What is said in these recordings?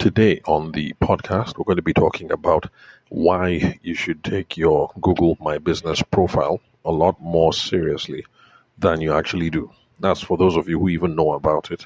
Today on the podcast, we're going to be talking about why you should take your Google My Business profile a lot more seriously than you actually do. That's for those of you who even know about it.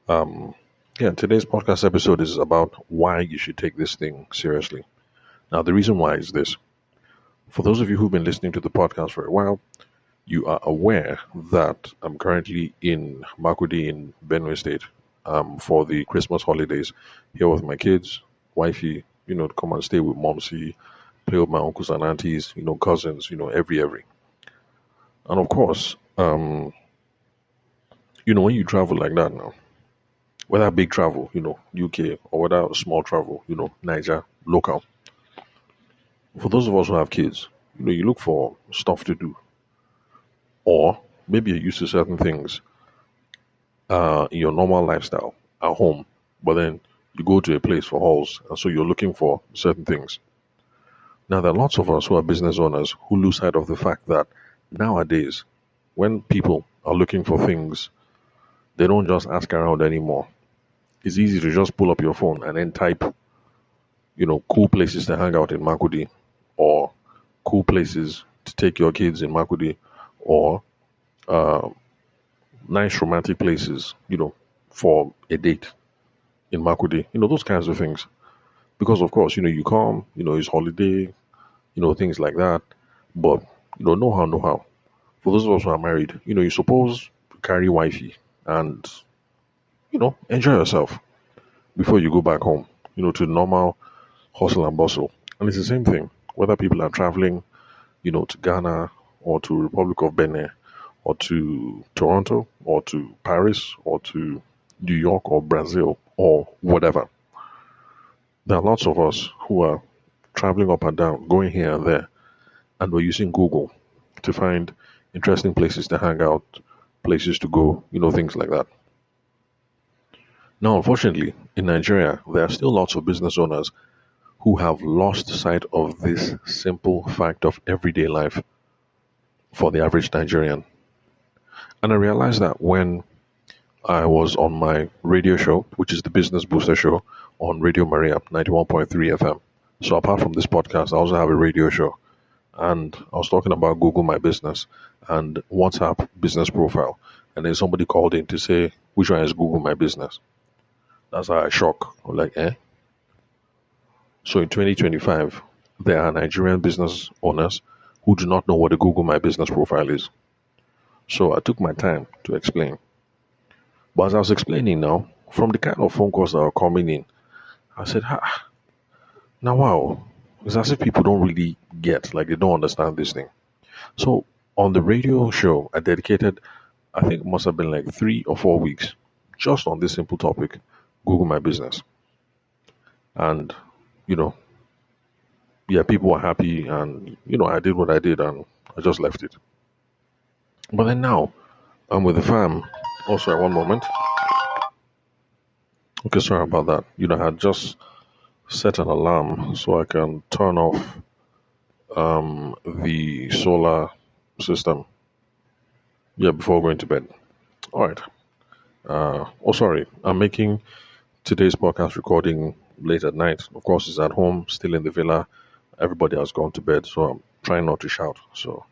Um, Today's podcast episode is about why you should take this thing seriously. Now, the reason why is this. For those of you who've been listening to the podcast for a while, you are aware that I'm currently in Makurdi in Benue State for the Christmas holidays here with my kids, wifey, to come and stay with mom, see, play with my uncles and aunties, cousins, every. And of course, when you travel like that now, whether big travel, UK, or whether small travel, Niger, local, for those of us who have kids, you look for stuff to do. Or maybe you're used to certain things in your normal lifestyle at home, but then you go to a place for halls, and so you're looking for certain things. Now, there are lots of us who are business owners who lose sight of the fact that nowadays, when people are looking for things, they don't just ask around anymore. It's easy to just pull up your phone and then type, cool places to hang out in Makurdi, or cool places to take your kids in Makurdi, or uh, nice romantic places, for a date in Makurdi, those kinds of things. Because of course, you come, it's holiday, things like that. But know how. For those of us who are married, you're supposed to carry wifey and enjoy yourself before you go back home, to normal hustle and bustle. And it's the same thing, whether people are traveling, to Ghana or to Republic of Benin or to Toronto or to Paris or to New York or Brazil or whatever. There are lots of us who are traveling up and down, going here and there, and we're using Google to find interesting places to hang out, places to go, things like that. Now, unfortunately, in Nigeria, there are still lots of business owners who have lost sight of this simple fact of everyday life for the average Nigerian. And I realized that when I was on my radio show, which is the Business Booster Show on Radio Maria 91.3 FM. So apart from this podcast, I also have a radio show. And I was talking about Google My Business and WhatsApp business profile. And then somebody called in to say, which one is Google My Business? That's how I shock. I'm like, eh? So in 2025, there are Nigerian business owners who do not know what a Google My Business profile is. So I took my time to explain. But as I was explaining now, from the kind of phone calls that are coming in, I said, now wow, it's as if people don't really get, like they don't understand this thing. So on the radio show, I dedicated, I think it must have been like 3 or 4 weeks just on this simple topic, Google My Business. And, people were happy and, I did what I did and I just left it. But then now, I'm with the fam. Oh, sorry, one moment. Okay, sorry about that. I had just set an alarm so I can turn off the solar system. Yeah, before going to bed. All right. Sorry. I'm making today's podcast recording late at night. Of course, it's at home, still in the villa. Everybody has gone to bed, so I'm trying not to shout. So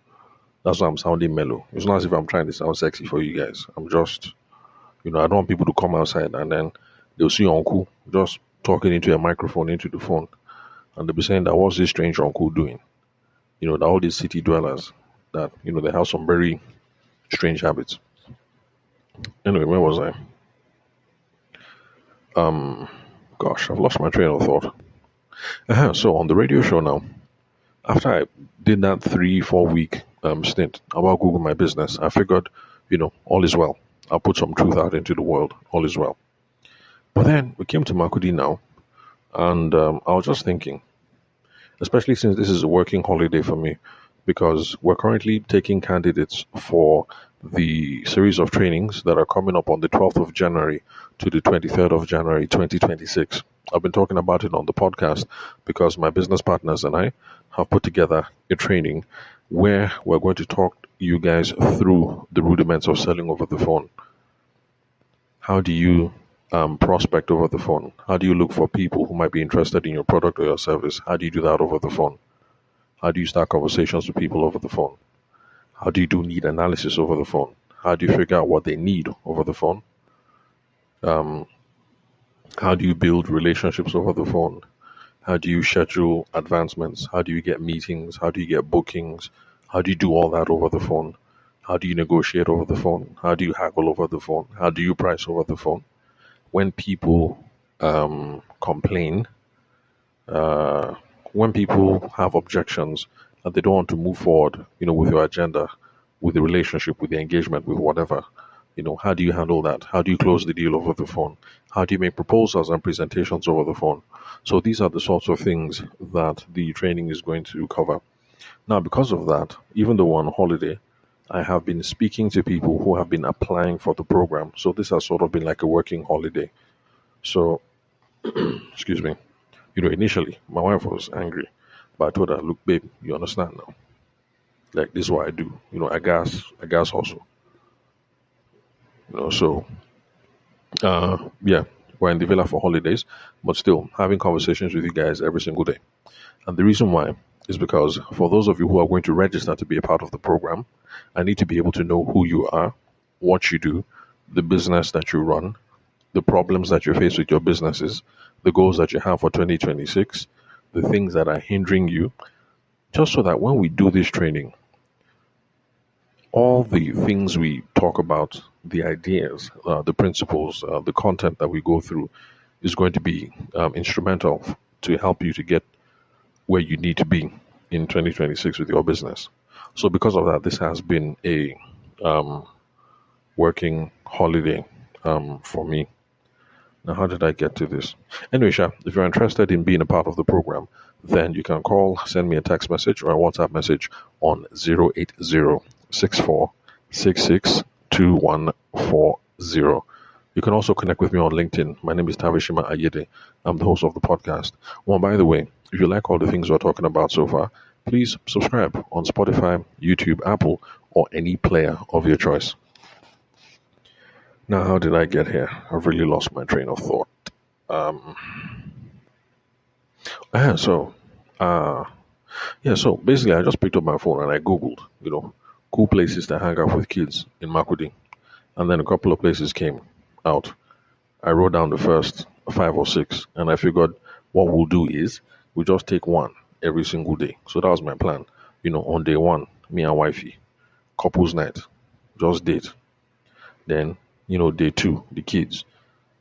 that's why I'm sounding mellow. It's not as if I'm trying to sound sexy for you guys. I'm just, I don't want people to come outside and then they'll see uncle just talking into a microphone into the phone. And they'll be saying that what's this strange uncle doing? That all these city dwellers that, they have some very strange habits. Anyway, where was I? Gosh, I've lost my train of thought. So on the radio show now, after I did that 3-4 week stint about Google My Business, I figured, all is well. I'll put some truth out into the world. All is well. But then we came to Makurdi now, and I was just thinking, especially since this is a working holiday for me, because we're currently taking candidates for the series of trainings that are coming up on the 12th of January to the 23rd of January 2026. I've been talking about it on the podcast because my business partners and I have put together a training where we're going to talk you guys through the rudiments of selling over the phone. How do you prospect over the phone? How do you look for people who might be interested in your product or your service? How do you do that over the phone? How do you start conversations with people over the phone? How do you do need analysis over the phone? How do you figure out what they need over the phone? Um, how do you build relationships over the phone? How do you schedule advancements? How do you get meetings? How do you get bookings? How do you do all that over the phone? How do you negotiate over the phone? How do you haggle over the phone? How do you price over the phone? When people complain, uh, when people have objections and they don't want to move forward, with your agenda, with the relationship, with the engagement, with whatever, how do you handle that? How do you close the deal over the phone? How do you make proposals and presentations over the phone? So these are the sorts of things that the training is going to cover. Now, because of that, even though we're on holiday, I have been speaking to people who have been applying for the program. So this has sort of been like a working holiday. So, excuse me. Initially, my wife was angry, but I told her, "Look, babe, you understand now. Like this is what I do. I gas hustle. So yeah, we're in the villa for holidays, but still having conversations with you guys every single day. And the reason why is because for those of you who are going to register to be a part of the program, I need to be able to know who you are, what you do, the business that you run, the problems that you face with your businesses, the goals that you have for 2026, the things that are hindering you, just so that when we do this training, all the things we talk about, the ideas, the principles, the content that we go through is going to be instrumental to help you to get where you need to be in 2026 with your business. So, because of that, this has been a working holiday for me. Now, how did I get to this? Anyway, Sha, if you're interested in being a part of the program, then you can call, send me a text message or a WhatsApp message on 08064662140. You can also connect with me on LinkedIn. My name is Tavishima Ayede. I'm the host of the podcast. Well, by the way, if you like all the things we're talking about so far, please subscribe on Spotify, YouTube, Apple, or any player of your choice. Now, how did I get here? I've really lost my train of thought. Um, yeah, so, uh, yeah, so basically, I just picked up my phone and I Googled, cool places to hang out with kids in Makurdi. And then a couple of places came out. I wrote down the first five or six, and I figured what we'll do is we just take one every single day. So that was my plan. On day one, me and wifey, couples night, just date. Then, day two, the kids.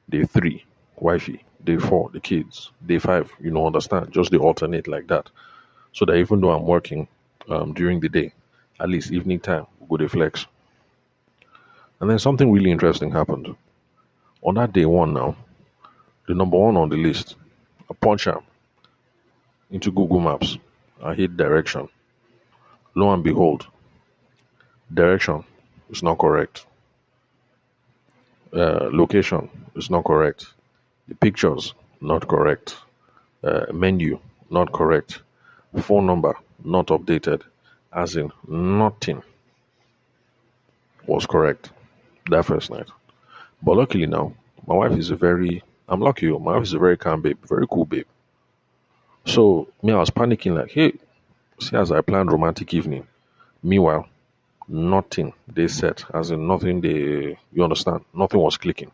Day three, wifey. Day four, the kids. Day five, understand? Just they alternate like that. So that even though I'm working during the day, at least evening time, we go to flex. And then something really interesting happened. On that day one now, the number one on the list, I punch am into Google Maps. I hit direction. Lo and behold, direction is not correct. Location is not correct. The pictures not correct. Menu not correct. Phone number not updated. As in, nothing was correct that first night. But luckily now, my wife is a very, I'm lucky, my wife is a very calm babe, very cool babe. So, me, I was panicking like, hey, see, as I planned romantic evening. Meanwhile, nothing they said, as in nothing they, you understand, nothing was clicking.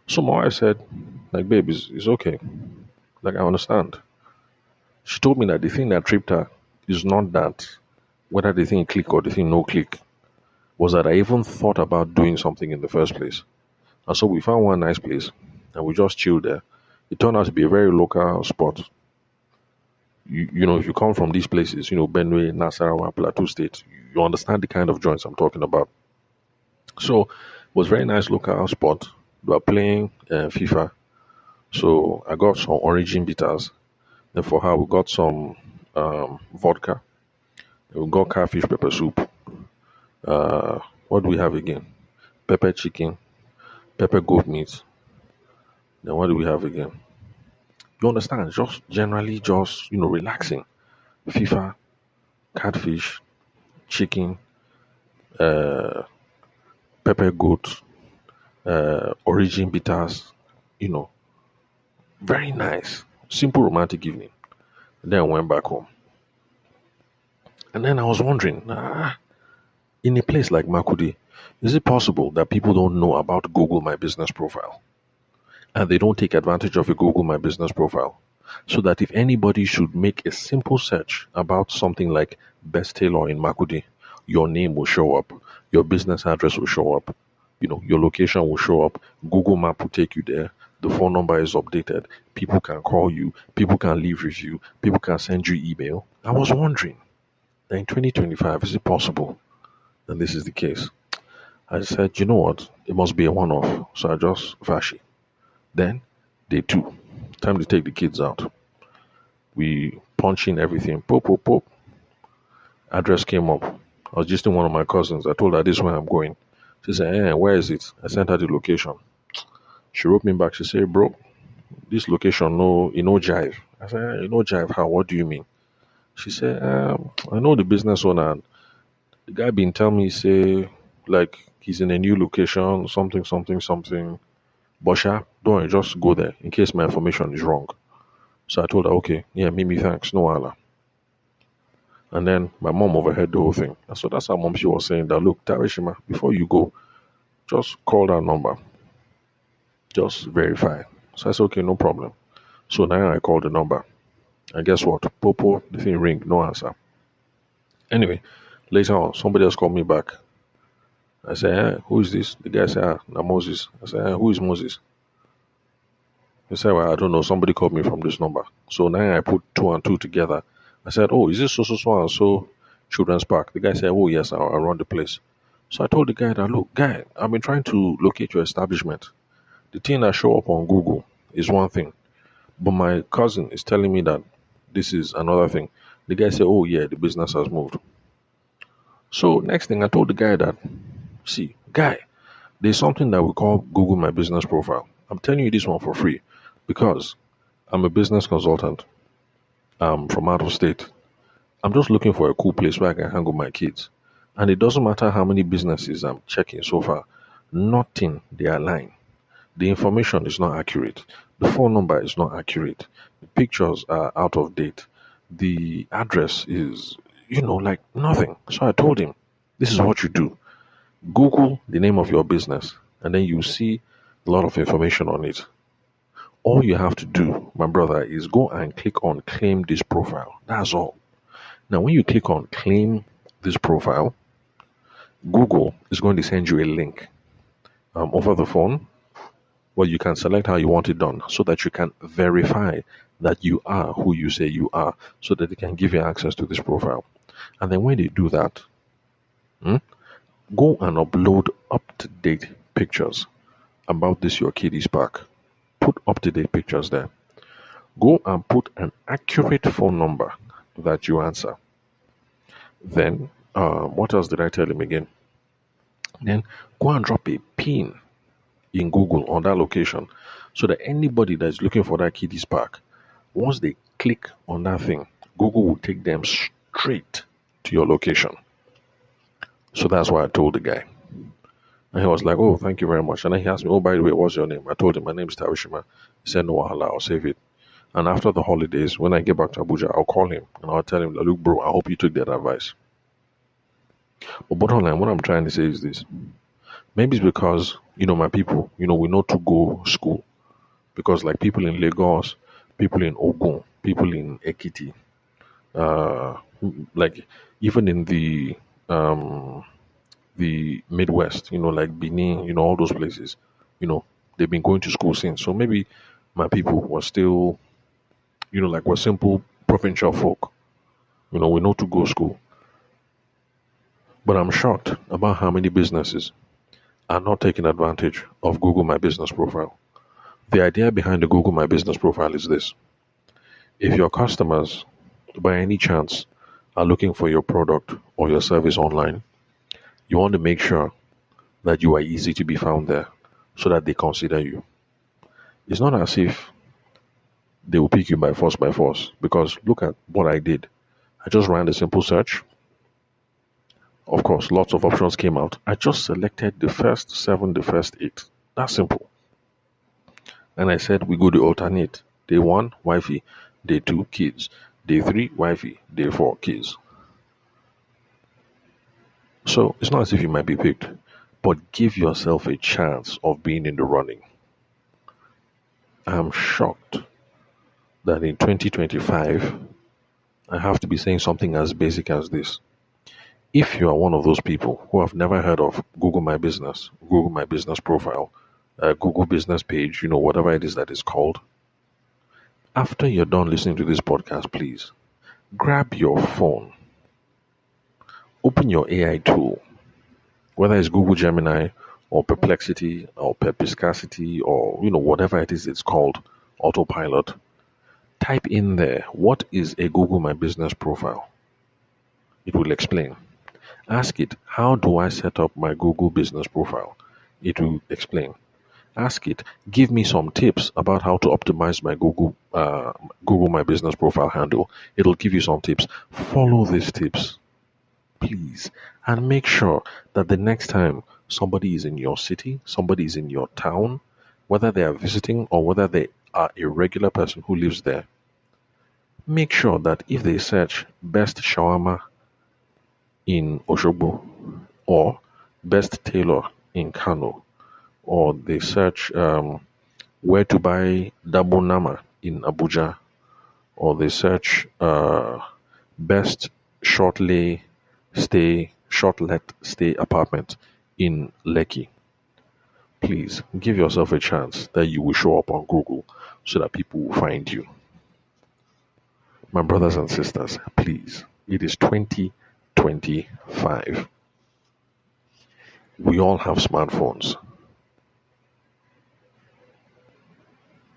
So my wife said, like, babe, it's okay. Like, I understand. She told me that the thing that tripped her is not that whether the thing click or the thing no click, was that I even thought about doing something in the first place. And so we found one nice place and we just chilled there. It turned out to be a very local spot. If you come from these places, Benue, Nasarawa, Plateau State, you understand the kind of joints I'm talking about. So it was a very nice local spot. We were playing FIFA. So I got some origin bitters. Then for her, we got some vodka. We got catfish pepper soup. What do we have again? Pepper chicken, pepper goat meat. Then what do we have again? You understand? Just generally, just relaxing. FIFA, catfish, chicken, uh, pepper goat, origin bitters, you know, very nice, simple romantic evening. Then I went back home. And then I was wondering, in a place like Makurdi, is it possible that people don't know about Google My Business Profile? And they don't take advantage of a Google My Business Profile? So that if anybody should make a simple search about something like best tailor in Makurdi, your name will show up, your business address will show up, your location will show up, Google Map will take you there, the phone number is updated, people can call you, people can leave review, people can send you email. I was wondering that in 2025, is it possible that this is the case? I said, you know what? It must be a one-off. So I just vash it. Then, day two, time to take the kids out. We punch in everything. Pop, pop, pop. Address came up. I was just in one of my cousins. I told her this is where I'm going. She said, where is it? I sent her the location. She wrote me back. She said, bro, this location, no, jive. I said, jive? How? What do you mean? She said, I know the business owner. The guy been telling me, say, like, he's in a new location, something, something, something. But don't worry, just go there in case my information is wrong. So I told her, okay, yeah, Mimi, thanks, no Allah. And then my mom overheard the whole thing. And so that's how mom she was saying that, look, Tarishima, before you go, just call that number. Just verify. So I said, okay, no problem. So now I called the number. And guess what? Popo, the thing ring, no answer. Anyway, later on, somebody else called me back. I said, who is this? The guy said, now Moses. I said, who is Moses? He said, well, I don't know. Somebody called me from this number. So now I put two and two together. I said, oh, is this so and so Children's Park? The guy said, oh, yes, I'll run the place. So I told the guy that, look, guy, I've been trying to locate your establishment. The thing that show up on Google is one thing. But my cousin is telling me that this is another thing. The guy said, oh, yeah, the business has moved. So next thing I told the guy that, see, guy, there's something that we call Google My Business Profile. I'm telling you this one for free because I'm a business consultant. I'm from out of state. I'm just looking for a cool place where I can hang with my kids. And it doesn't matter how many businesses I'm checking so far, nothing they align. The information is not accurate. The phone number is not accurate. The pictures are out of date. The address is, like nothing. So I told him, this is what you do. Google the name of your business, and then you see a lot of information on it. All you have to do, my brother, is go and click on claim this profile. That's all. Now, when you click on claim this profile, Google is going to send you a link over the phone where you can select how you want it done so that you can verify that you are who you say you are so that they can give you access to this profile. And then when they do that, go and upload up-to-date pictures about this your kiddies park. Put up-to-date pictures there. Go and put an accurate phone number that you answer. Then, what else did I tell him again? Then go and drop a pin in Google on that location so that anybody that's looking for that kiddies park, once they click on that thing, Google will take them straight to your location. So that's why I told the guy. And he was like, oh, thank you very much. And then he asked me, oh, by the way, what's your name? I told him, my name is Tarishima. He said, no, I'll save it. And after the holidays, when I get back to Abuja, I'll call him and I'll tell him, look, bro, I hope you took that advice. But bottom line, what I'm trying to say is this. Maybe it's because, my people, we know to go school. Because like people in Lagos, people in Ogun, people in Ekiti, like even in the Midwest, like Benin, all those places, they've been going to school since. So maybe my people were still, like we're simple provincial folk. We know to go school. But I'm shocked about how many businesses are not taking advantage of Google My Business Profile. The idea behind the Google My Business Profile is this. If your customers, by any chance, are looking for your product or your service online, you want to make sure that you are easy to be found there so that they consider you. It's not as if they will pick you by force, because look at what I did. I just ran a simple search. Of course, lots of options came out. I just selected the first 7, the first 8. That's simple. And I said we go to alternate. Day one, wifey. Day two, kids. Day three, wifey. Day four, kids. So it's not as if you might be picked, but give yourself a chance of being in the running. I'm shocked that in 2025, I have to be saying something as basic as this. If you are one of those people who have never heard of Google My Business profile, Google Business page, whatever it is that is called, after you're done listening to this podcast, please grab your phone, open your AI tool, whether it's Google Gemini or Perplexity or Perspicacity or whatever it is it's called, autopilot. Type in there, what is a Google My Business profile? It will explain. Ask it, how do I set up my Google Business profile? It will explain. Ask it, give me some tips about how to optimize my Google My Business profile handle. It'll give you some tips. Follow these tips, please, and make sure that the next time somebody is in your city, somebody is in your town, whether they are visiting or whether they are a regular person who lives there, make sure that if they search best shawarma in Oshogbo or best tailor in Kano, or they search where to buy Dabo Nama in Abuja, or they search best short let stay apartment in Lekki. Please give yourself a chance that you will show up on Google so that people will find you. My brothers and sisters, please, it is 2025. We all have smartphones.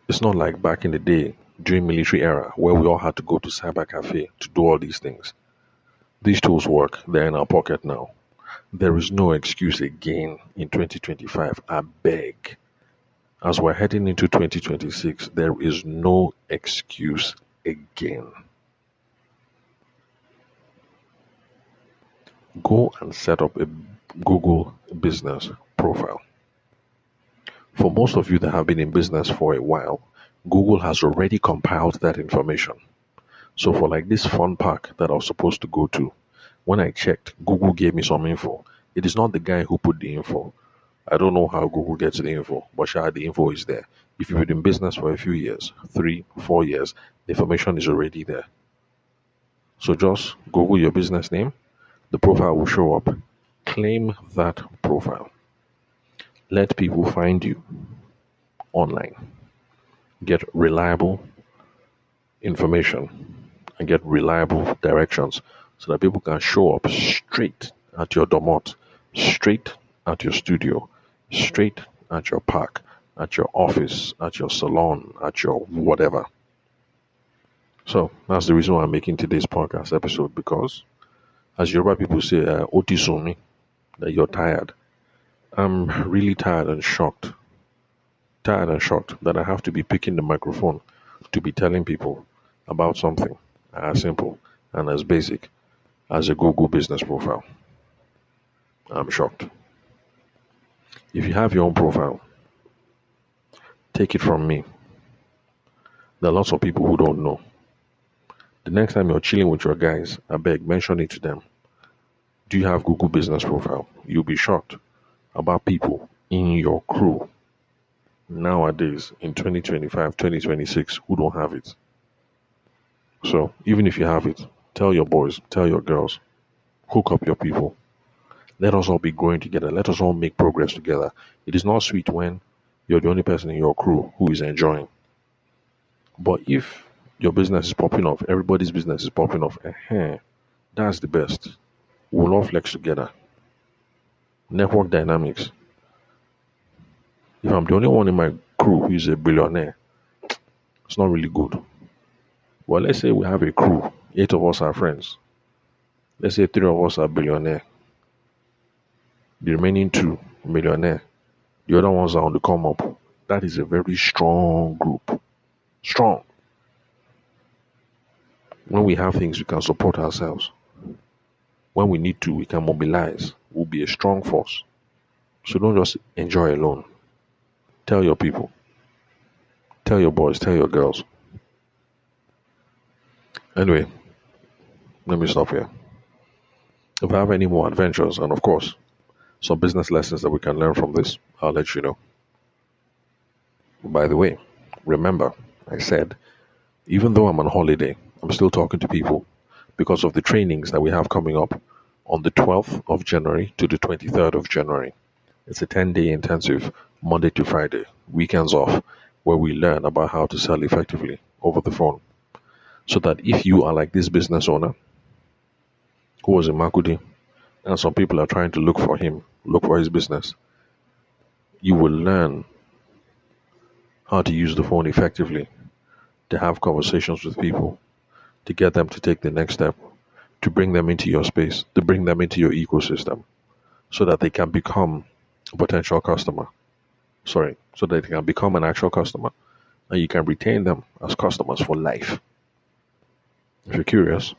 It's not like back in the day during military era where we all had to go to cyber cafe to do all these things. These tools work. They're in our pocket now. There is no excuse again in 2025. I beg. As we're heading into 2026, there is no excuse again. Go and set up a Google business profile. For most of you that have been in business for a while, Google has already compiled that information. So for like this fun park that I was supposed to go to, when I checked, Google gave me some info. It is not the guy who put the info. I don't know how Google gets the info, but sure, the info is there. If you've been in business for a few years, 3, 4 years, the information is already there. So just Google your business name, the profile will show up. Claim that profile. Let people find you online. Get reliable information and get reliable directions so that people can show up straight at your domot, straight at your studio, straight at your park, at your office, at your salon, at your whatever. So that's the reason why I'm making today's podcast episode, because as Yoruba people say, Otisumi, that you're tired. I'm really tired and shocked. Tired and shocked that I have to be picking the microphone to be telling people about something as simple and as basic as a Google business profile. I'm shocked. If you have your own profile, take it from me. There are lots of people who don't know. The next time you're chilling with your guys, I beg, mention it to them. Do you have Google business profile? You'll be shocked about people in your crew nowadays in 2025, 2026 who don't have it. So even if you have it, tell your boys, tell your girls, hook up your people. Let us all be growing together. Let us all make progress together. It is not sweet when you're the only person in your crew who is enjoying. But if your business is popping off, everybody's business is popping off, that's the best. We'll all flex together. Network dynamics. If I'm the only one in my crew who is a billionaire, it's not really good. Well, let's say we have a crew, 8 of us are friends. Let's say 3 of us are billionaire. The remaining 2 millionaire. The other ones are on the come up. That is a very strong group. Strong. When we have things, we can support ourselves. When we need to, we can mobilize. We'll be a strong force. So don't just enjoy alone. Tell your people, tell your boys, tell your girls. Anyway, let me stop here. If I have any more adventures, and of course, some business lessons that we can learn from this, I'll let you know. By the way, remember, I said, even though I'm on holiday, I'm still talking to people because of the trainings that we have coming up on the 12th of January to the 23rd of January. It's a 10-day intensive, Monday to Friday, weekends off, where we learn about how to sell effectively over the phone. So that if you are like this business owner who was in Makurdi, and some people are trying to look for him, look for his business, you will learn how to use the phone effectively, to have conversations with people, to get them to take the next step, to bring them into your space, to bring them into your ecosystem, so that they can become a potential customer. Sorry, so that they can become an actual customer and you can retain them as customers for life. If you're curious,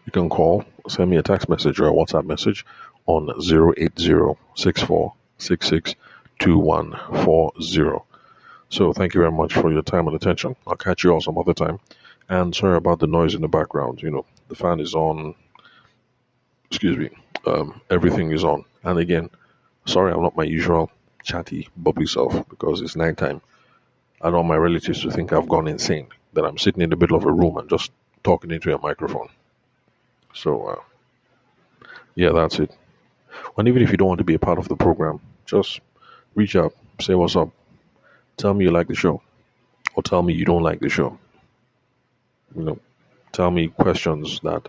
you can call, send me a text message or a WhatsApp message on 080-6466-2140. So thank you very much for your time and attention. I'll catch you all some other time. And sorry about the noise in the background. The fan is on. Excuse me. Everything is on. And again, sorry I'm not my usual chatty, bubbly self because it's nighttime. I don't want my relatives to think I've gone insane, that I'm sitting in the middle of a room and just talking into a microphone. So, yeah, that's it. And even if you don't want to be a part of the program, just reach out, say what's up, tell me you like the show, or tell me you don't like the show. You know, tell me questions that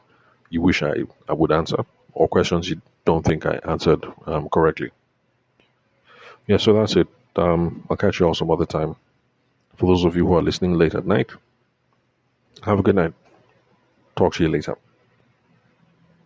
you wish I would answer, or questions you don't think I answered correctly. Yeah, so that's it. I'll catch you all some other time. For those of you who are listening late at night, have a good night. Talk to you later.